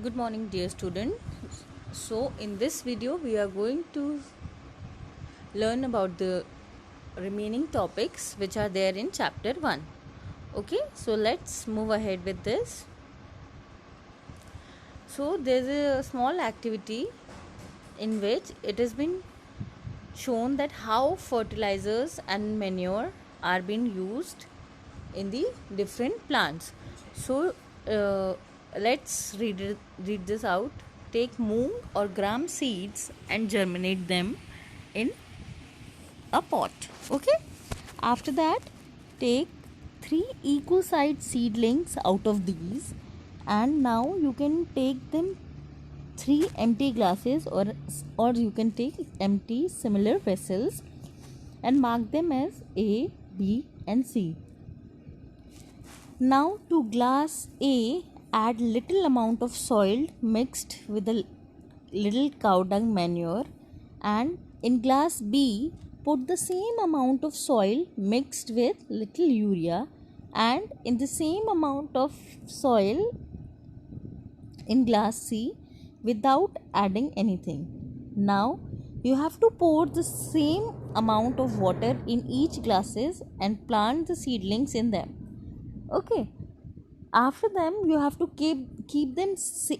Good morning, dear student. So in this video we are going to learn about the remaining topics which are there in chapter 1. Okay, so let's move ahead with this. So there's a small activity in which it has been shown that how fertilizers and manure are being used in the different plants. So let's read this out. Take moong or gram seeds and germinate them in a pot. Okay. After that, take 3 equal sized seedlings out of these, and now you can take them 3 empty glasses or you can take empty similar vessels and mark them as A, B and C. Now to glass A, add little amount of soil mixed with a little cow dung manure, and in glass B, put the same amount of soil mixed with little urea, and in the same amount of soil in glass C without adding anything. Now you have to pour the same amount of water in each glasses and plant the seedlings in them. Okay, after them you have to keep them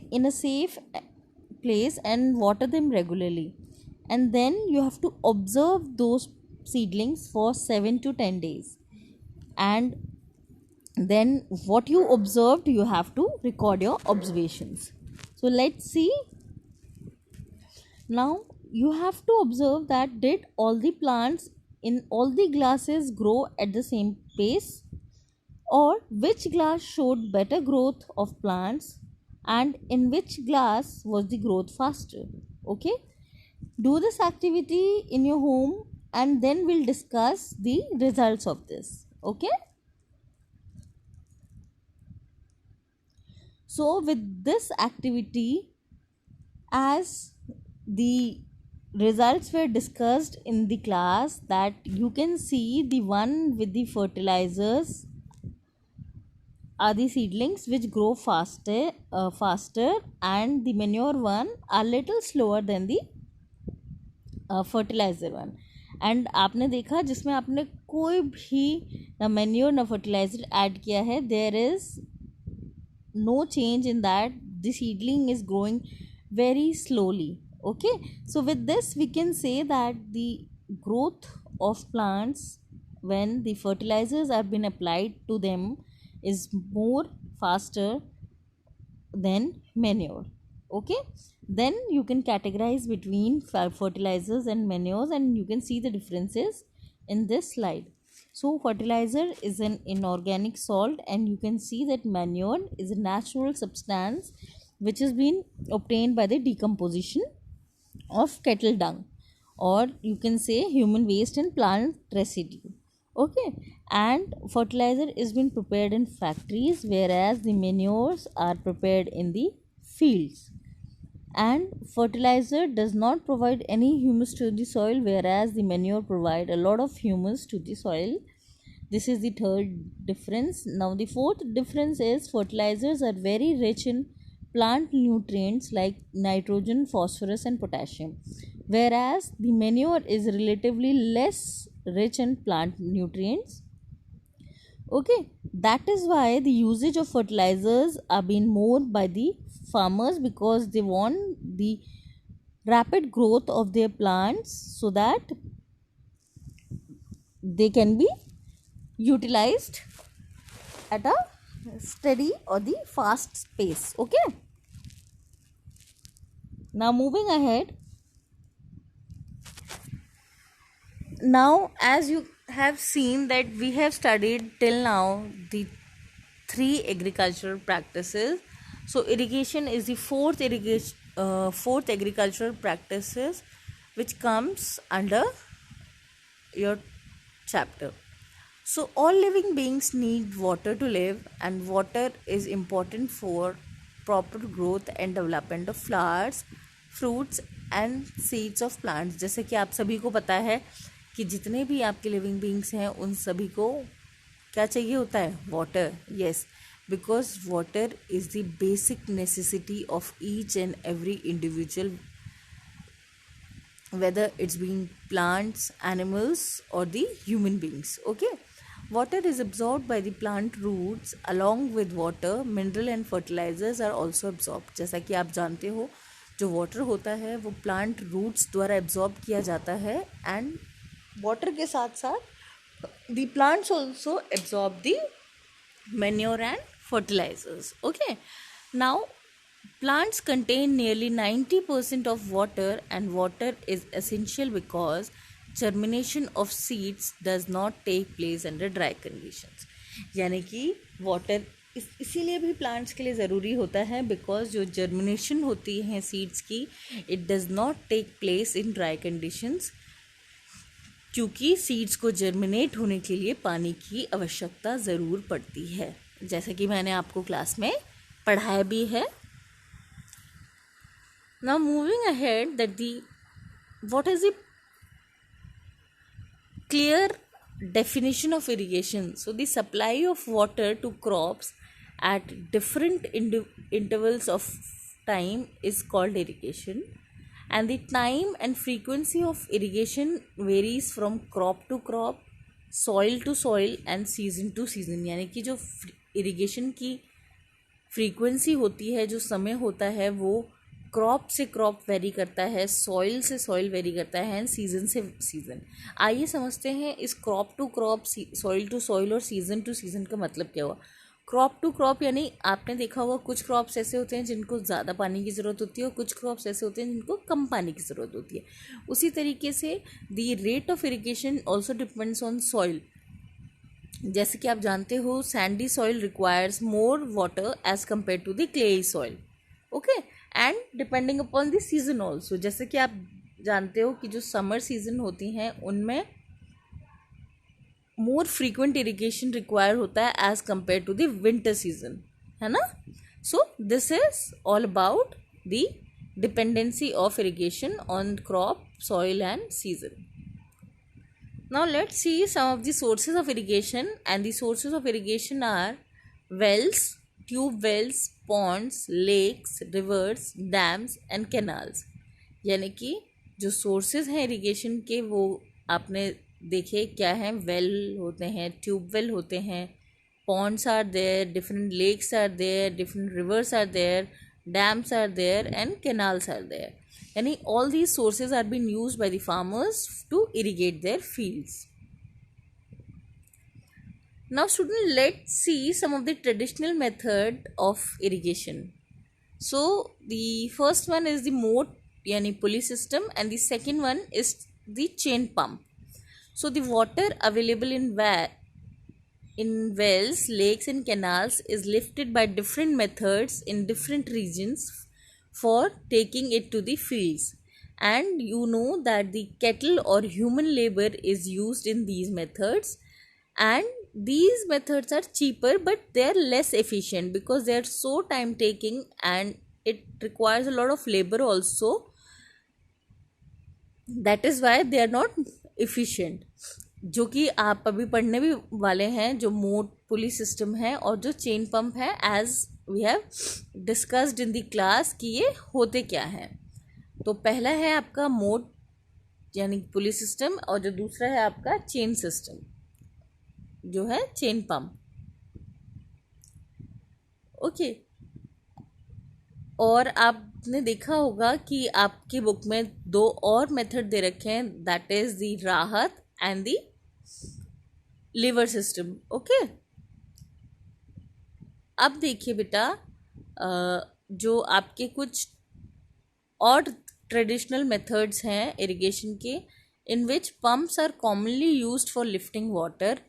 in a safe place and water them regularly, and then you have to observe those seedlings for 7 to 10 days, and then what you observed you have to record your observations. So let's see. Now you have to observe that did all the plants in all the glasses grow at the same pace, or which glass showed better growth of plants and in which glass was the growth faster. Okay, do this activity in your home and then we'll discuss the results of this. Okay, so with this activity, as the results were discussed in the class, that you can see the one with the fertilizers are the seedlings which grow faster, and the manure one are little slower than the fertilizer one. And आपने देखा जिसमें आपने कोई भी ना manure ना fertiliser add किया है, there is no change in that. The seedling is growing very slowly. Okay, so with this we can say that the growth of plants when the fertilizers have been applied to them is more faster than manure. Okay, then you can categorize between fertilizers and manures and you can see the differences in this slide. So fertilizer is an inorganic salt, and you can see that manure is a natural substance which has been obtained by the decomposition of cattle dung, or you can say human waste and plant residue. Okay, and fertilizer is being prepared in factories, whereas the manures are prepared in the fields. And fertilizer does not provide any humus to the soil, whereas the manure provide a lot of humus to the soil. This is the third difference. Now the fourth difference is fertilizers are very rich in plant nutrients like nitrogen, phosphorus and potassium, whereas the manure is relatively less rich in plant nutrients. Okay, that is why the usage of fertilizers are being more by the farmers, because they want the rapid growth of their plants so that they can be utilized at a steady or the fast pace. Okay, now moving ahead. Now as you have seen that we have studied till now the 3 agricultural practices. So irrigation is the fourth agricultural practices which comes under your chapter. So all living beings need water to live, and water is important for proper growth and development of flowers, fruits and seeds of plants. जैसे कि आप सभी को पता है कि जितने भी आपके लिविंग बींग्स हैं उन सभी को क्या चाहिए होता है? Water. Yes, because water is the basic necessity of each and every individual, whether it's being plants, animals, or the human beings. Okay, water is absorbed by the plant roots. Along with water, mineral and fertilizers are also absorbed. जैसा कि आप जानते हो, जो water होता है वो plant roots द्वारा एब्जॉर्ब किया जाता है, एंड वाटर के साथ साथ the plants also absorb the manure and fertilizers. Okay, now plants contain nearly 90% of water, and water is essential because germination of seeds does not take place under dry conditions. यानी कि water इसीलिए भी plants के लिए ज़रूरी होता है, because जो जर्मिनेशन होती है सीड्स की, it does not take place in dry conditions, क्योंकि सीड्स को जर्मिनेट होने के लिए पानी की आवश्यकता ज़रूर पड़ती है, जैसा कि मैंने आपको क्लास में पढ़ाया भी है. Now moving ahead that the what is the clear definition of irrigation. So the supply of water to crops at different intervals of time is called irrigation, and the time and frequency of irrigation varies from crop to crop, soil to soil, and season to season. यानी कि जो irrigation की frequency होती है, जो समय होता है, वो क्रॉप से क्रॉप वेरी करता है, सॉइल से सॉइल वेरी करता है, एंड सीज़न से सीज़न. आइए समझते हैं इस crop to crop, soil to soil और सीज़न टू सीज़न का मतलब क्या हुआ. क्रॉप टू क्रॉप यानी आपने देखा होगा कुछ क्रॉप्स ऐसे होते हैं जिनको ज़्यादा पानी की ज़रूरत होती है, और कुछ क्रॉप्स ऐसे होते हैं जिनको कम पानी की ज़रूरत होती है. उसी तरीके से the rate of irrigation also depends on soil. जैसे कि आप जानते हो, sandy soil requires more water as compare to the clayey soil. Okay, and depending upon the season also. जैसे कि आप जानते हो कि जो समर सीजन होती हैं उनमें मोर फ्रीक्वेंट इरिगेशन रिक्वायर होता है as compare to the winter season, है ना. So this is all about the dependency of irrigation on crop, soil and season. Now let's see some of the sources of irrigation, and the sources of irrigation are wells, tube wells, ponds, lakes, rivers, dams and canals. यानी कि जो sources हैं irrigation के वो आपने देखे क्या हैं. well होते हैं, tube well होते हैं, ponds are there, different lakes are there, different rivers are there, dams are there, and canals are there. यानी all these sources are being used by the farmers to irrigate their fields. Now student, let's see some of the traditional method of irrigation. So the first one is the moat यानी pulley system, and the second one is the chain pump. So the water available in wells, lakes and canals is lifted by different methods in different regions for taking it to the fields, and you know that the cattle or human labor is used in these methods, and these methods are cheaper but they are less efficient because they are so time taking and it requires a lot of labor also. That is why they are not efficient. जो कि आप अभी पढ़ने भी वाले हैं, जो मोट पुली सिस्टम है और जो चेन पंप है, as we have discussed in the class कि ये होते क्या हैं. तो पहला है आपका मोट यानी पुली सिस्टम, और जो दूसरा है आपका चेन सिस्टम जो है चेन पंप. ओके, और आपने देखा होगा कि आपकी बुक में दो और मेथड दे रखे हैं, दैट इज द राहत and the liver system. Okay, अब देखिए बेटा, जो आपके कुछ और ट्रेडिशनल मेथड्स हैं इरिगेशन के, in which pumps are commonly used for lifting water.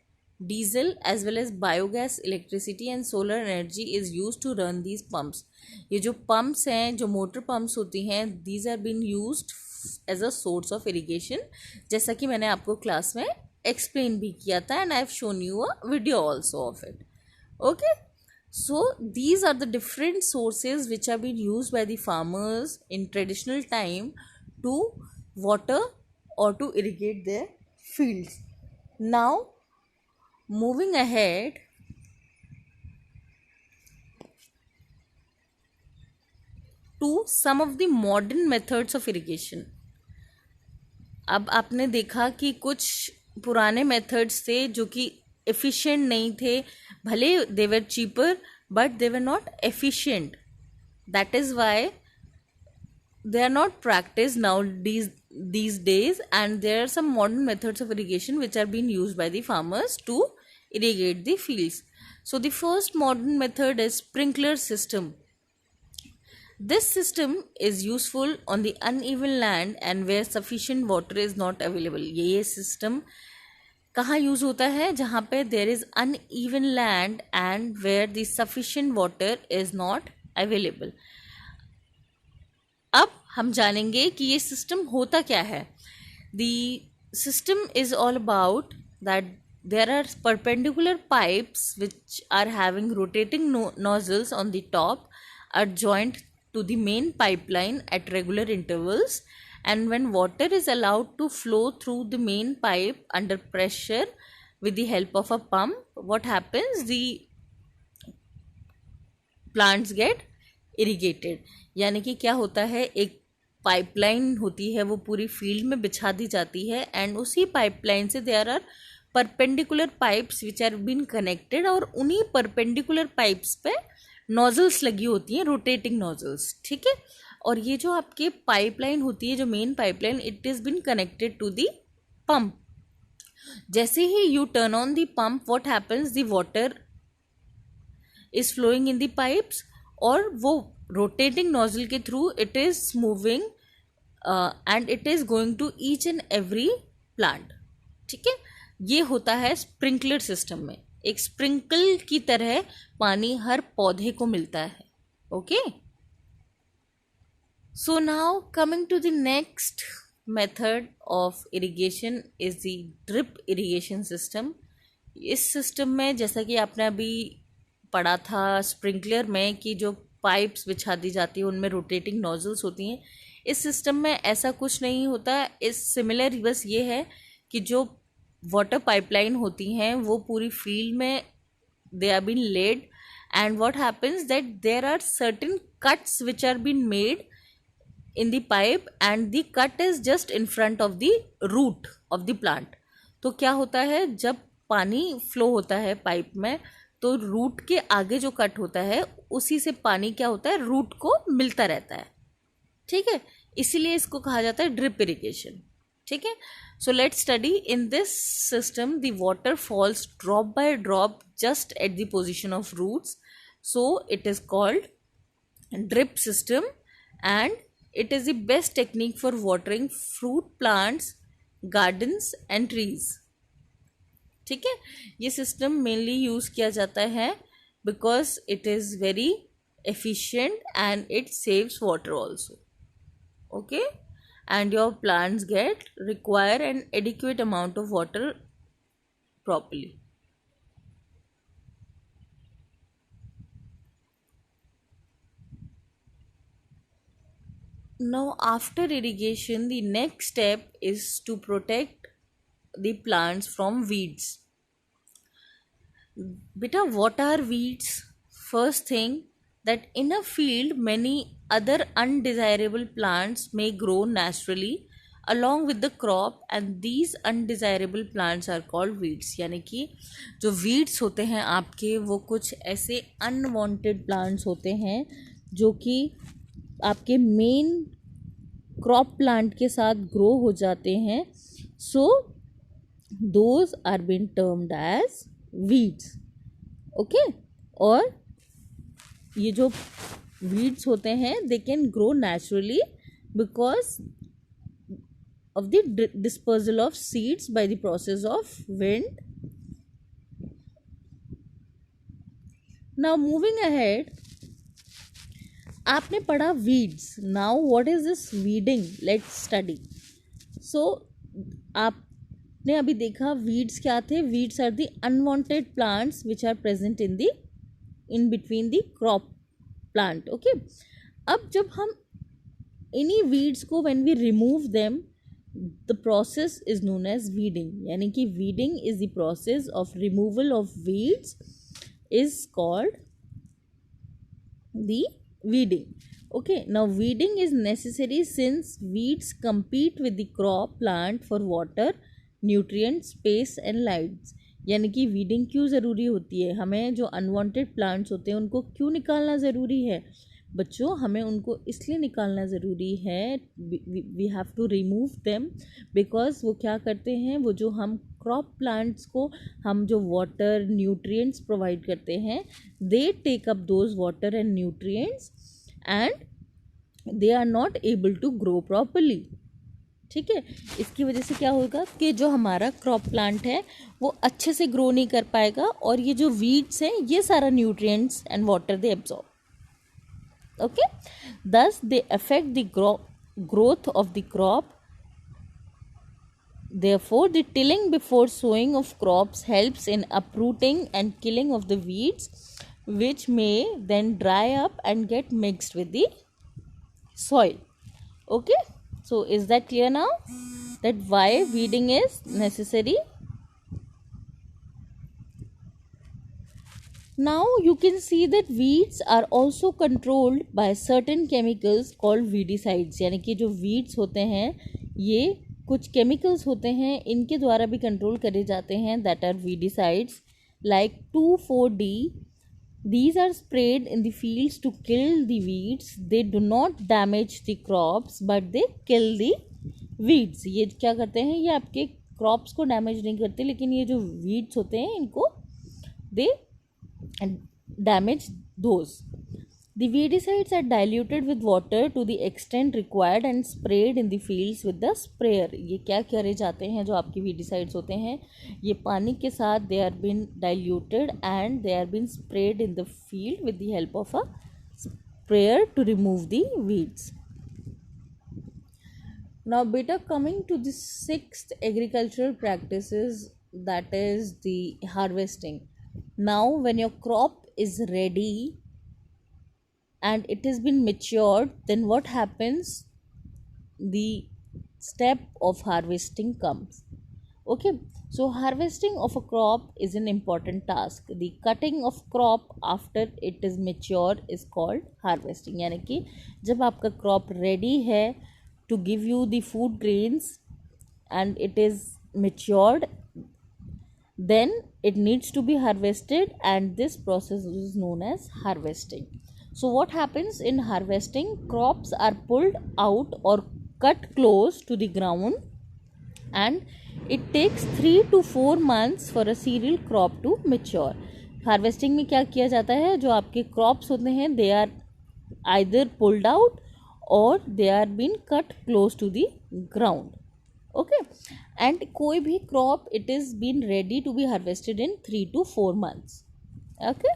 Diesel as well as biogas, electricity and solar energy is use to run these pumps. ये जो पम्प्स हैं, जो मोटर पम्प्स होती हैं, these are been used as a source of irrigation, जैसा कि मैंने आपको क्लास में एक्सप्लेन भी किया था, and I have shown you a video also of it. Okay, so these are the different sources which have been used by the farmers in traditional time to water or to irrigate their fields. Now moving ahead, to some of the modern methods of irrigation. अब आपने देखा कि कुछ पुराने methods थे जो कि efficient नहीं थे, भले they were cheaper but they were not efficient. That is why they are not practiced now these days, and there are some modern methods of irrigation which are being used by the farmers to irrigate the fields. So the first modern method is sprinkler system. This system is useful on the uneven land and where sufficient water is not available. ये system कहाँ use होता है? जहाँ पे there is uneven land and where the sufficient water is not available. अब हम जानेंगे कि ये सिस्टम होता क्या है. The system is all about that there are perpendicular pipes which are having rotating nozzles on the top are joined to the main pipeline at regular intervals, and when water is allowed to flow through the main pipe under pressure with the help of a pump, what happens? The plants get irrigated. यानी कि क्या होता है, एक pipeline होती है वो पूरी फील्ड में बिछा दी जाती है, एंड उसी पाइपलाइन से there are perpendicular pipes which are been connected, और उन्हीं परपेंडिकुलर पाइप्स पे नोजल्स लगी होती हैं, रोटेटिंग नोजल्स. ठीक है. और ये जो आपके पाइपलाइन होती है, जो main pipeline, it is been connected to the pump. जैसे ही you turn on the pump, what happens? The water is flowing in the pipes, और वो रोटेटिंग नोजल के through it is moving and it is going to each and every plant. ठीक है. ये होता है स्प्रिंकलर सिस्टम में. एक स्प्रिंकल की तरह पानी हर पौधे को मिलता है. Okay. So now coming to the next method of irrigation is the drip irrigation system. इस सिस्टम में जैसा कि आपने अभी पढ़ा था स्प्रिंकलर में कि जो पाइप्स बिछा दी जाती है उनमें रोटेटिंग नोजल्स होती हैं, इस सिस्टम में ऐसा कुछ नहीं होता. इस सिमिलर बस ये है कि जो वाटर पाइपलाइन होती हैं वो पूरी फील्ड में they are been laid, and what happens that there are certain cuts which are been made in the pipe, and the cut is just in front of the root of the plant. तो क्या होता है, जब पानी flow होता है pipe में, तो रूट के आगे जो कट होता है उसी से पानी क्या होता है, रूट को मिलता रहता है. ठीक है. इसीलिए इसको कहा जाता है ड्रिप इरिगेशन. ठीक है. So let's study. In this system the water falls drop by drop just at the position of roots, so it is called drip system, and it is the best technique for watering fruit plants, gardens and trees. ठीक है. ये system mainly use किया जाता है because it is very efficient and it saves water also. Okay. And your plants require an adequate amount of water properly. Now after irrigation, the next step is to protect the plants from weeds. Beta, what are weeds? First thing, that in a field many other undesirable plants may grow naturally along with the crop, and these undesirable plants are called weeds. यानी कि जो weeds होते हैं आपके, वो कुछ ऐसे unwanted plants होते हैं जो कि आपके मेन क्रॉप प्लांट के साथ ग्रो हो जाते हैं. So those are been termed as weeds. Okay. और ये जो वीड्स होते हैं they can grow naturally because of the dispersal of seeds by the process of wind. Now moving ahead, आपने पढ़ा weeds. Now what is this weeding? Let's study. So आपने अभी देखा वीड्स क्या थे. Weeds are the unwanted plants which are present in between the crop plant. Okay. अब जब हम इन्हीं वीड्स को when we remove them, the process is known as weeding. यानी कि weeding is the process of removal of weeds, is called the weeding. Okay, now weeding is necessary since weeds compete with the crop plant for water, nutrient, space and lights. यानी कि weeding क्यों ज़रूरी होती है, हमें जो unwanted plants होते हैं उनको क्यों निकालना ज़रूरी है बच्चों, हमें उनको इसलिए निकालना ज़रूरी है, we have to remove them because वो क्या करते हैं, वो जो हम क्रॉप प्लांट्स को हम जो वाटर न्यूट्रिएंट्स प्रोवाइड करते हैं, they take up those water and nutrients and they are not able to grow properly. ठीक है, इसकी वजह से क्या होगा कि जो हमारा क्रॉप प्लांट है वो अच्छे से ग्रो नहीं कर पाएगा और ये जो वीड्स हैं ये सारा nutrients and water they absorb. Okay, thus they affect the growth of the crop. Therefore, the tilling before sowing of crops helps in uprooting and killing of the weeds, which may then dry up and get mixed with the soil. Okay, so is that clear now that why weeding is necessary? Now you can see that weeds are also controlled by certain chemicals called weedicides. यानी कि जो weeds होते हैं ये कुछ chemicals होते हैं, इनके द्वारा भी कंट्रोल करे जाते हैं, that are weedicides like 2,4-D. These are sprayed in the fields to kill the weeds. They do not damage the crops but they kill the weeds. ये क्या करते हैं, ये आपके crops को damage नहीं करते, लेकिन ये जो weeds होते हैं इनको they damage those. The weedicides are diluted with water to the extent required and sprayed in the fields with the sprayer. ये क्या करे जाते हैं, जो आपके weedicides होते हैं ये पानी के साथ they are been diluted and they are been sprayed in the field with the help of a sprayer to remove the weeds. Now beta, coming to the sixth agricultural practices, that is the harvesting. Now when your crop is ready and it has been matured, then what happens, the step of harvesting comes. Okay, so harvesting of a crop is an important task. The cutting of crop after it is mature is called harvesting. यानी कि जब आपका crop ready है to give you the food grains and it is matured, then it needs to be harvested and this process is known as harvesting. So what happens in harvesting, crops are pulled out or cut close to the ground and it takes 3 to 4 months for a cereal crop to mature. Harvesting में क्या किया जाता है, जो आपके crops होते हैं they are either pulled out or they are being cut close to the ground. Okay, and कोई भी crop it is been ready to be harvested in 3 to 4 months. Okay,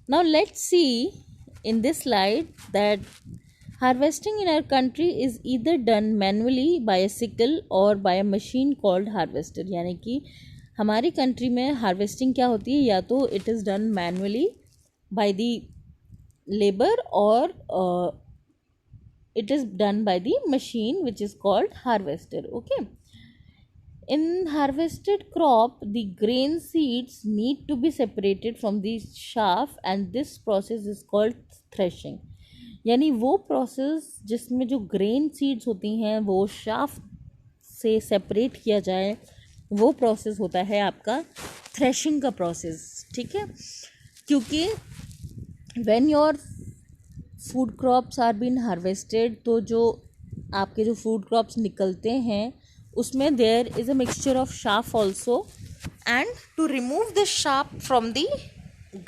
now let's see in this slide that harvesting in our country is either done manually by a sickle or by a machine called harvester. यानी कि हमारी country में harvesting क्या होती है, या तो it is done manually by the labour और it is done by the machine which is called harvester. Okay, in harvested crop the grain seeds need to be separated from the chaff and this process is called threshing. यानी वो process जिसमें जो grain seeds होती हैं वो shaft से separate किया जाए, वो प्रोसेस होता है आपका थ्रेशिंग का प्रोसेस. ठीक है, क्योंकि when your food crops are been harvested, तो जो आपके जो फूड क्रॉप्स निकलते हैं उसमें there is a mixture of chaff also and to remove the chaff from the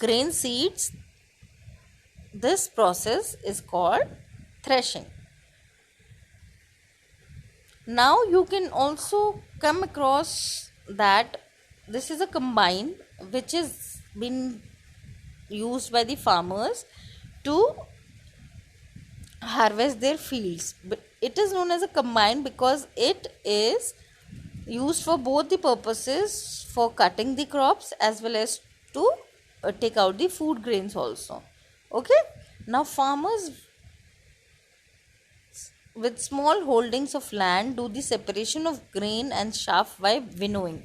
grain seeds this process is called threshing. Now you can also come across that this is a combine which is been used by the farmers to harvest their fields. But it is known as a combine because it is used for both the purposes, for cutting the crops as well as to take out the food grains also. Okay, now farmers with small holdings of land do the separation of grain and chaff by winnowing.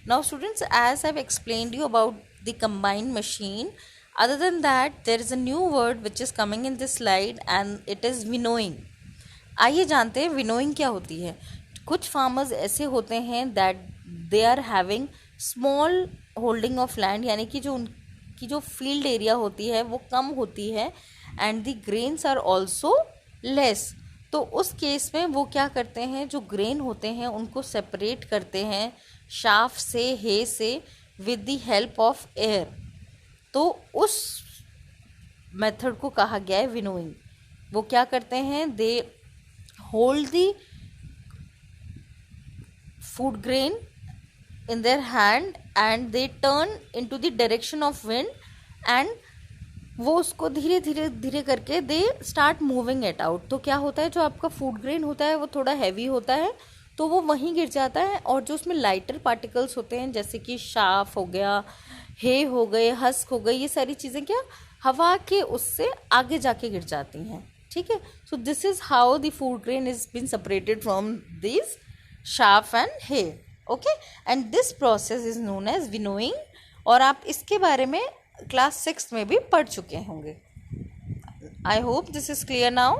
Now students, as I've explained you about the combine machine, Other than that, there is a new word which is coming in this slide and it is winnowing. आइए जानते हैं winnowing क्या होती है. कुछ farmers ऐसे होते हैं that they are having small holding of land, यानी कि जो उनकी जो फील्ड एरिया होती है वो कम होती है and the grains are also less. तो उस केस में वो क्या करते हैं, जो ग्रेन होते हैं उनको सेपरेट करते हैं शाफ से, हे से, with the help of air. तो उस मेथड को कहा गया है विनोइंग. वो क्या करते हैं, they hold the food grain in their hand and they turn into the direction of wind and वो उसको धीरे धीरे धीरे करके they start moving it out. तो क्या होता है, जो आपका फूड ग्रेन होता है वो थोड़ा हैवी होता है तो वो वहीं गिर जाता है, और जो उसमें लाइटर पार्टिकल्स होते हैं जैसे कि शाफ हो गया, हे हो गए, हस्क हो गई, ये सारी चीज़ें क्या हवा के उससे आगे जाके गिर जाती हैं. ठीक है. So this is how the food grain is been separated from this chaff and hay. Okay, and this process is known as winnowing. और आप इसके बारे में क्लास 6 में भी पढ़ चुके होंगे. I hope this is clear now.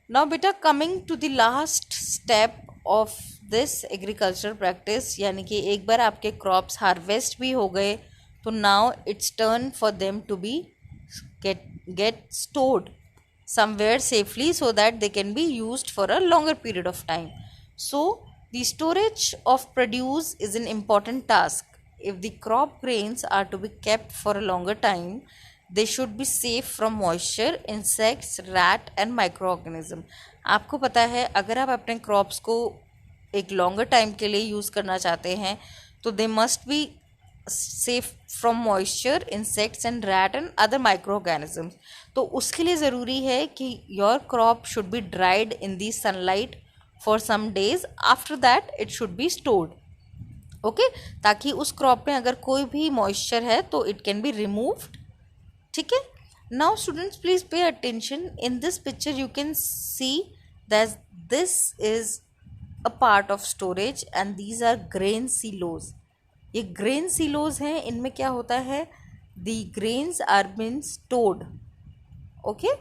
Now बेटा, coming to the last step of this agriculture practice, यानी कि एक बार आपके क्रॉप्स हार्वेस्ट भी हो गए तो now it's turn for them to be get stored somewhere safely so that they can be used for a longer period of time. So the storage of produce is an important task. If the crop grains are to be kept for a longer time, they should be safe from moisture, insects, rat and microorganism. आपको पता है, अगर आप अपने crops को एक longer time के लिए यूज़ करना चाहते हैं तो they must be safe from moisture, insects and rat and other microorganisms. तो उसके लिए ज़रूरी है कि your crop should be dried in the sunlight for some days. After that it should be stored. Okay, ताकि उस क्रॉप में अगर कोई भी मॉइस्चर है तो इट कैन बी रिमूव्ड. ठीक है. Now students please pay attention. In this picture you can see that this is a part of storage and these are grain silos. ये ग्रेन सीलोज हैं. इनमें क्या होता है, the grains are been stored. Okay,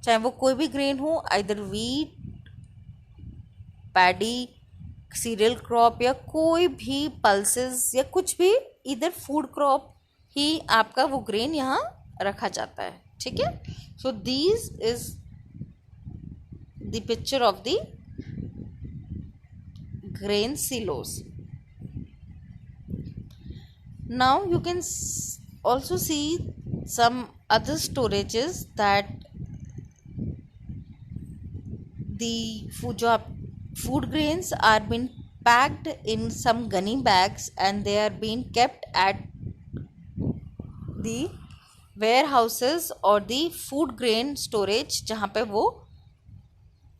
चाहे वो कोई भी ग्रेन हो, either wheat, paddy, cereal crop या कोई भी पल्सेस या कुछ भी, इधर फूड क्रॉप ही आपका वो ग्रेन यहाँ रखा जाता है. ठीक है. So these is the picture of the grain silos. Now you can also see some other storages that the food grains are being packed in some gunny bags and they are being kept at the warehouses or the food grain storage जहाँ पे वो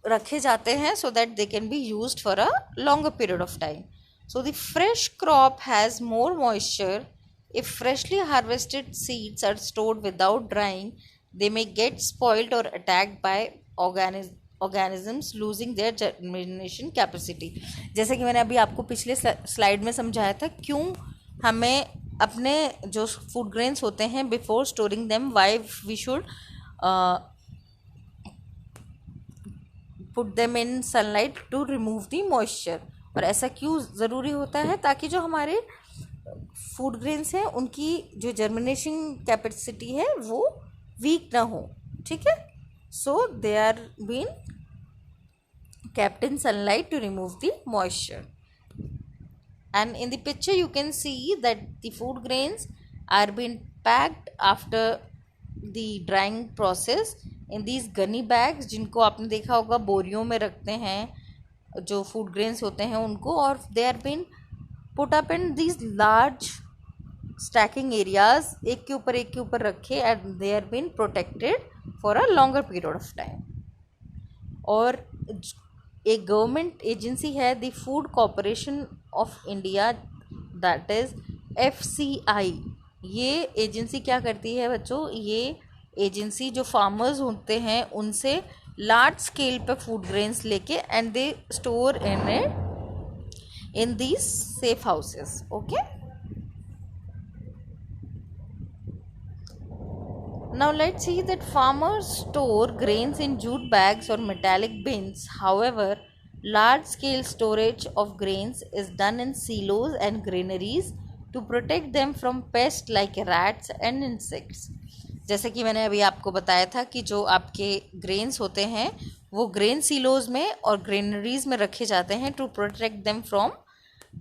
रखे जाते हैं so that they can be used for a longer period of time. So the fresh crop has more moisture. If freshly harvested seeds are stored without drying, they may get spoiled or attacked by organisms losing their germination capacity. जैसे कि मैंने अभी आपको पिछले slide में समझाया था, क्यों हमें अपने जो फूड ग्रेन्स होते हैं before storing them why we should put them in sunlight to remove the moisture. और ऐसा क्यों ज़रूरी होता है, ताकि जो हमारे फूड ग्रेन्स हैं उनकी जो जर्मिनेशन कैपेसिटी है वो वीक ना हो. ठीक है. So they are been kept in sunlight to remove the moisture. And in the picture you can see that the food grains are being packed after the drying process in these gunny bags, जिनको आपने देखा होगा बोरियों में रखते हैं जो food grains होते हैं उनको, और they are been put up in these large stacking areas, एक के ऊपर रखे, and they are been protected for a longer period of time. और एक गवर्नमेंट एजेंसी है the Food Corporation of India, that is FCI. ये agency क्या करती है बच्चों, ये एजेंसी जो फार्मर्स होते हैं उनसे लार्ज स्केल पे फूड ग्रेन्स लेके and they store in these safe houses. Okay. Now let's see that farmers store grains in jute bags or metallic bins. However, large scale storage of grains is done in silos and granaries to protect them from pests like rats and insects. जैसे कि मैंने अभी आपको बताया था कि जो आपके ग्रेन्स होते हैं वो ग्रेन सिलोज में और ग्रेनरीज में रखे जाते हैं to protect them from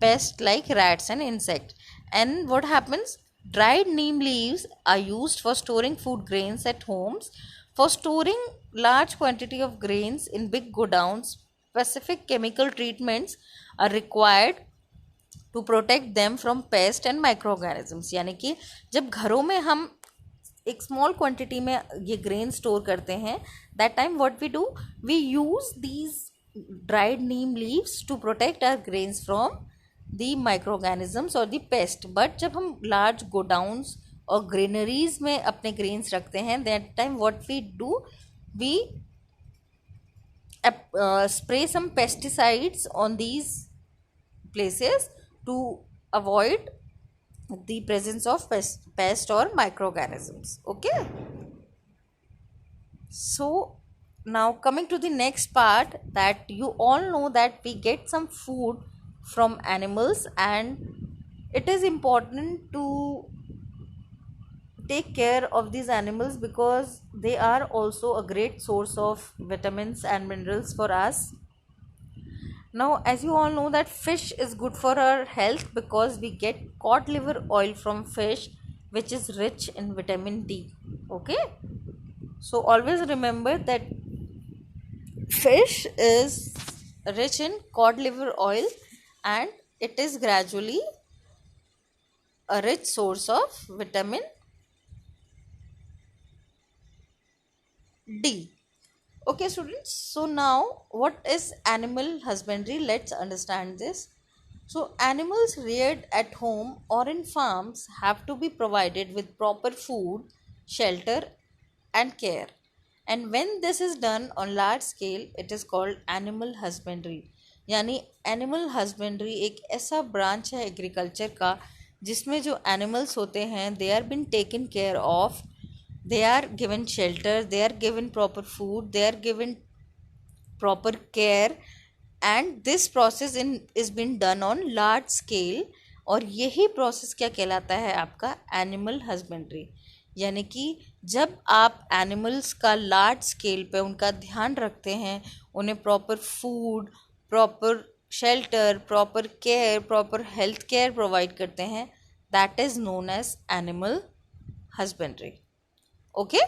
pests like rats and insects. And what happens? Dried neem leaves are used for storing food grains at homes. For storing large quantity of grains in big godowns, specific chemical treatments are required to protect them from pests and microorganisms. यानी कि जब घरों में हम एक small quantity में ये grain store करते हैं, that time what we do, we use these dried neem leaves to protect our grains from the microorganisms और दी पेस्ट. बट जब हम लार्ज गोडाउन्स और ग्रेनरीज में अपने ग्रेन्स रखते हैं, that time what we do, we spray some pesticides on these places to avoid the presence of pest or microorganisms. Okay, so now coming to the next part, that you all know that we get some food from animals, and it is important to take care of these animals because they are also a great source of vitamins and minerals for us. Now, as you all know that fish is good for our health because we get cod liver oil from fish, which is rich in vitamin D. Okay, so always remember that fish is rich in cod liver oil and it is gradually a rich source of vitamin D. Okay students, so now what is animal husbandry? Let's understand this. So animals reared at home or in farms have to be provided with proper food, shelter and care, and when this is done on large scale it is called animal husbandry. यानी animal husbandry एक ऐसा branch है agriculture का जिसमें जो animals होते हैं they are been taken care of, they are given shelter, they are given proper food, they are given proper care, and this process is been done on large scale. और यही process क्या कहलाता है आपका animal husbandry. यानी कि जब आप एनिमल्स का लार्ज स्केल पे उनका ध्यान रखते हैं, उन्हें proper food, proper shelter, proper care, proper health care provide करते हैं, that is known as animal husbandry. Okay,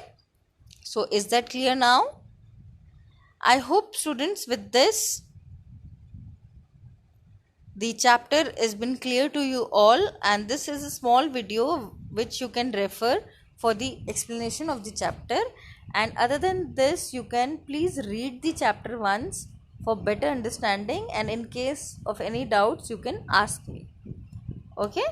so is that clear now? I hope students with this the chapter has been clear to you all, and this is a small video which you can refer for the explanation of the chapter, and other than this you can please read the chapter once for better understanding, and in case of any doubts you can ask me. Okay,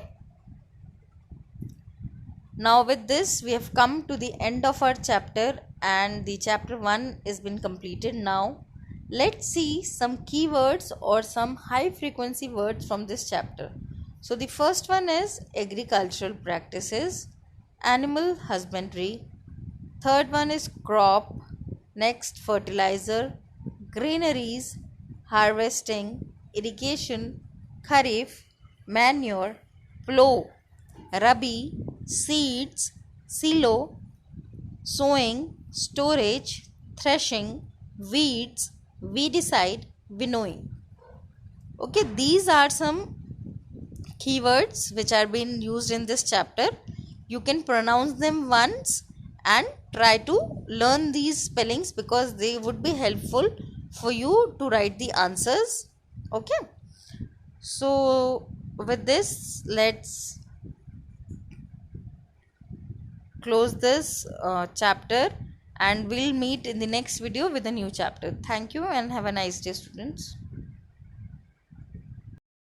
now with this we have come to the end of our chapter and the chapter 1 has been completed. Now let's see some keywords or some high frequency words from this chapter. So the first one is agricultural practices, animal husbandry. Third one is crop. Next, fertilizer, granaries, harvesting, irrigation, kharif, manure, plow, rabi, seeds, silo, sowing, storage, threshing, weeds, weedicide, winnowing. Okay, these are some keywords which are being used in this chapter. You can pronounce them once and try to learn these spellings because they would be helpful for you to write the answers. Okay, so with this let's close this chapter, and we'll meet in the next video with a new chapter. Thank you and have a nice day, students.